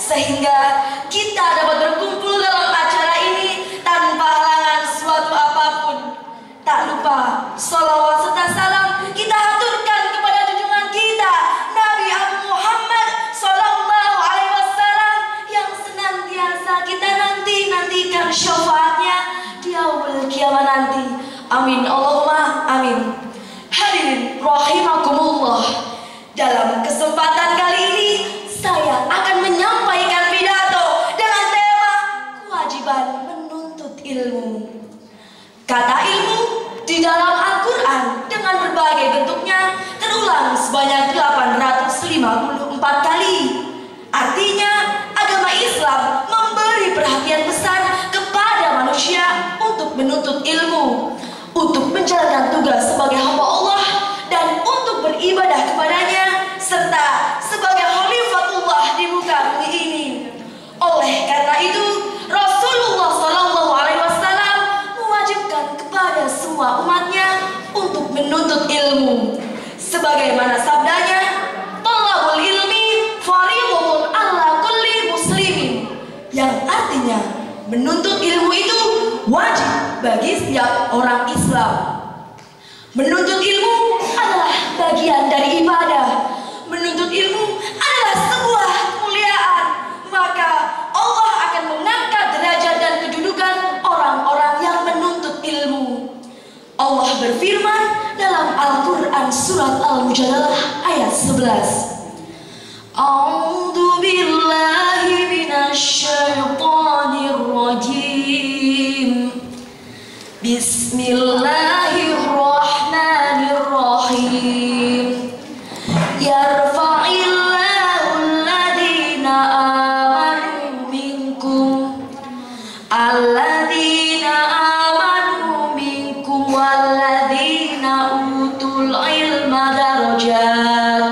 sehingga kita dapat berkumpul dalam acara ini tanpa halangan suatu apapun. Tak lupa sholawat serta salam kita haturkan kepada junjungan kita Nabi Abu Muhammad Sallallahu Alaihi Wasallam yang senantiasa kita nantikan syafaatnya di yaumul kiamat nanti. Amin Allahumma amin. Hadirin rahimakumullah, dalam kesempatan kali ini saya akan menyampaikan pidato dengan tema kewajiban menuntut ilmu. Kata ilmu di dalam Al-Quran dengan berbagai bentuknya terulang sebanyak 854 kali. Artinya agama Islam memberi perhatian besar kepada manusia untuk menuntut ilmu, untuk menjalankan tugas sebagai hamba Allah dan untuk beribadah kepadanya, serta sebagai khalifatullah di muka bumi ini. Oleh karena itu, Rasulullah SAW mewajibkan kepada semua umatnya untuk menuntut ilmu. Sebagaimana sabdanya, "Thalabul ilmi fardhun 'ala kulli muslimin", yang artinya menuntut ilmu itu wajib bagi setiap orang Islam. Menuntut ilmu adalah bagian dari ibadah. Menuntut ilmu adalah sebuah kemuliaan. Maka Allah akan mengangkat derajat dan kedudukan orang-orang yang menuntut ilmu. Allah berfirman dalam Al-Quran surat Al-Mujadalah ayat 11. A'udzu billahi minasyaitonir rajim. Bismillahirrahmanirrahim. Yarfa'illahu alladhina amanu minkum walladhina utul ilma darajat.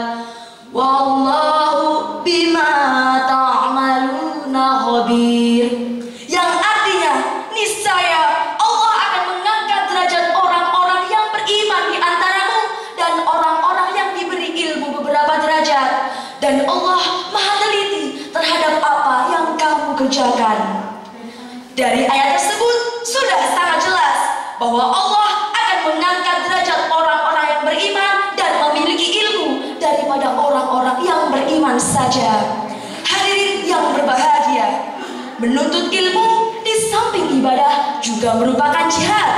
Wallahu bima ta'maluna khabir. Yang artinya niscaya Allah akan mengangkat derajat orang-orang yang beriman di antaramu dan orang-orang yang diberi ilmu beberapa derajat, dan Allah Maha teliti terhadap apa yang kamu kerjakan. Dari ayat tersebut sudah sangat jelas bahwa Allah akan mengangkat derajat orang-orang yang beriman dan memiliki ilmu daripada orang-orang yang beriman saja. Hadirin yang berbahagia, menuntut ilmu di samping ibadah juga merupakan jihad,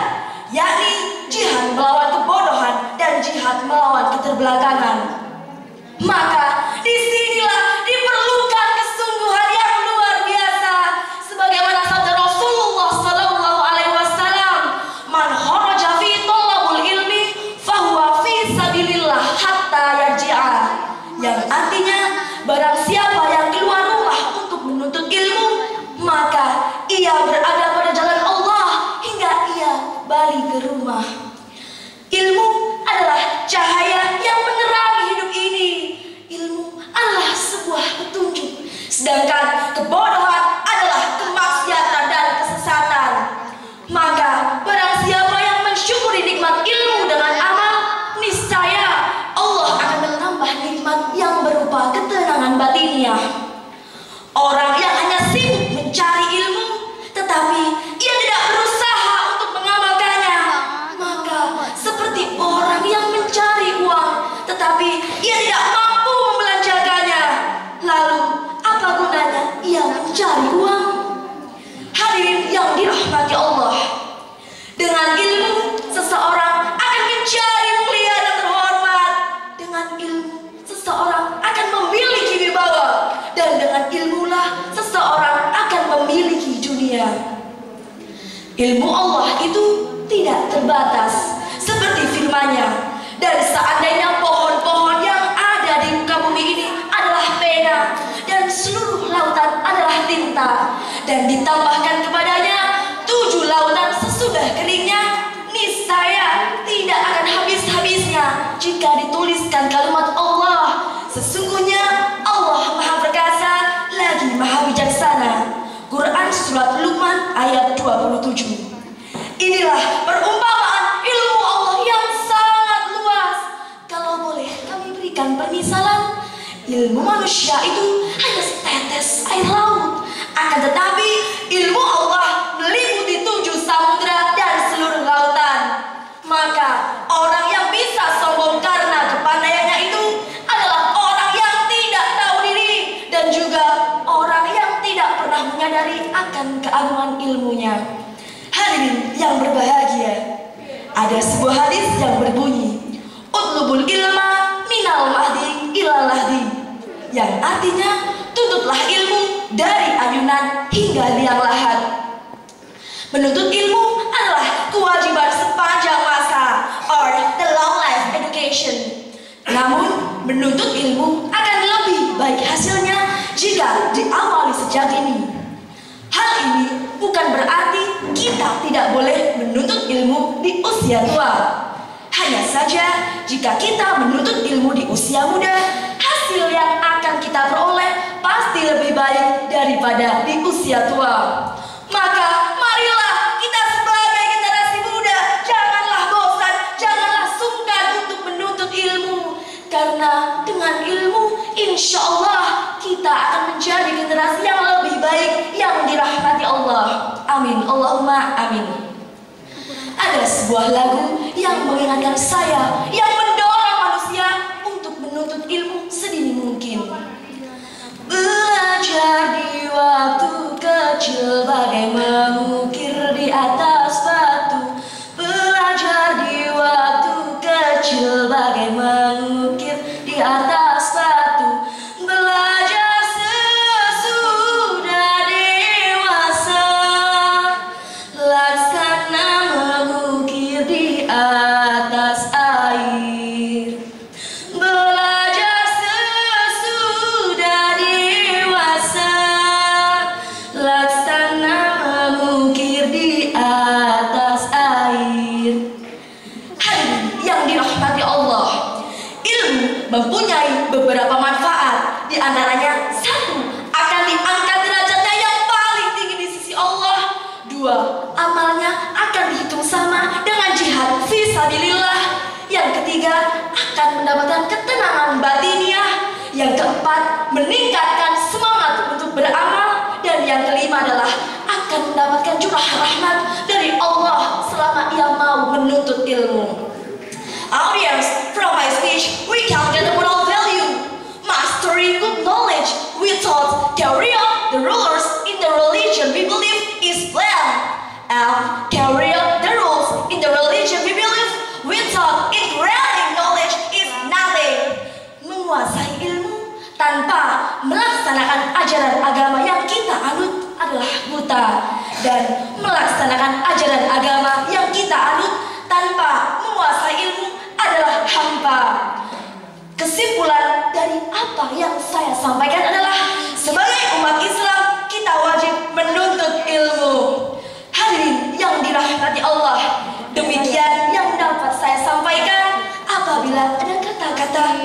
yakni jihad melawan kebodohan dan jihad melawan keterbelakangan. Maka disinilah diperlukan kesungguhan yang luar biasa, sebagaimana sabda Rasulullah Sallallahu Alaihi Wasallam, "Man kharaja fi thalabul ilmi fahuwa fi sabilillah hatta yarji'a", yang artinya barang siapa yang keluar rumah untuk menuntut ilmu, maka ia berada pada jalan Allah hingga ia balik ke rumah. Ilmu adalah cahaya yang menerangi hidup ini. Ilmu adalah sebuah petunjuk, sedangkan kebodohan adalah kemaksiatan dan kesesatan. Maka barang siapa yang mensyukuri nikmat ilmu dengan amal, niscaya Allah akan menambah nikmat yang berupa ketenangan batiniah. Orang yang hanya sibuk mencari ilmu tetapi ia tidak berusaha untuk mengamalkannya, maka seperti orang yang mencari uang tetapi ia tidak mampu membelanjakannya. Lalu apa gunanya ia mencari uang? Hadirin yang dirahmati Allah, dengan ilmu seseorang akan mencari mulia dan terhormat. Dengan ilmu seseorang akan memiliki wibawa, dan dengan ilmulah seseorang akan memiliki dunia. Ilmu Allah itu tidak terbatas, seperti firman-Nya. Dan seandainya pohon-pohon yang ada di muka bumi ini adalah pena, dan seluruh lautan adalah tinta, dan ditambahkan kepadanya 7 lautan sesudah keringnya, niscaya tidak akan habis-habisnya jika dituliskan kalimat Allah. Sesungguhnya Allah Maha Perkasa lagi Maha Bijaksana. Quran Surat Luqman ayat 27. Inilah perumpamaan ilmu Allah yang sangat luas. Kalau boleh kami berikan permisalan, ilmu manusia itu hanya setetes air Akan tetapi ilmu Allah meliputi 7 samudra dan seluruh lautan. Maka orang yang bisa sombong karena kepandaiannya itu adalah orang yang tidak tahu diri dan juga orang yang tidak pernah menyadari akan keagungan ilmunya. Hadirin yang berbahagia, ada sebuah hadis yang berbunyi, "Utlubul ilma minal mahdi ilal lahdi," yang artinya tuntutlah ilmu dari ayunan hingga liang lahat. Menuntut ilmu adalah kewajiban sepanjang masa, or the long life education. Namun menuntut ilmu akan lebih baik hasilnya jika diawali sejak dini. Hal ini bukan berarti kita tidak boleh menuntut ilmu di usia tua. Hanya saja jika kita menuntut ilmu di usia muda, hasil yang akan kita peroleh pasti lebih baik daripada di usia tua. Maka marilah kita sebagai generasi muda janganlah bosan, janganlah sungkan untuk menuntut ilmu. Karena dengan ilmu insya Allah kita akan menjadi generasi yang lebih baik yang dirahmati Allah. Amin, Allahumma amin. Ada sebuah lagu yang mengingatkan saya, yang mendorong manusia untuk menuntut ilmu sedini mungkin. Belajar di waktu kecil bagai mengukir di atas batu. Belajar di waktu kecil bagai mengukir di atas batu. Belajar sesudah dewasa, laksana mengukir di atas air. Belajar sesudah dewasa, laksana mengukir di atas air. Hadirin yang dirahmati Allah, ilmu mempunyai beberapa manfaat. Di antaranya, 1, akan diangkat derajatnya yang paling tinggi di sisi Allah. 2, amalnya akan dihitung sama dengan jihad fisabilillah. Yang ketiga, akan mendapatkan ketenangan batiniah. Yang keempat, meningkatkan semangat untuk beramal. Dan yang kelima adalah akan mendapatkan curah rahmat dari Allah selama ia mau menuntut ilmu. Audience, from my speech, we can get the moral value. Mastering good knowledge, we taught carry out the rulers in the religion we believe is Islam. And carry out the rules in the religion we believe, we taught it granting knowledge is nothing. Menguasai ilmu tanpa melaksanakan ajaran agama yang kita anut adalah buta. Dan melaksanakan ajaran agama yang kita anut tanpa menguasai ilmu adalah hampa. Kesimpulan dari apa yang saya sampaikan adalah, sebagai umat Islam kita wajib menuntut ilmu. Hadirin yang dirahmati Allah, demikian yang dapat saya sampaikan. Apabila ada kata-kata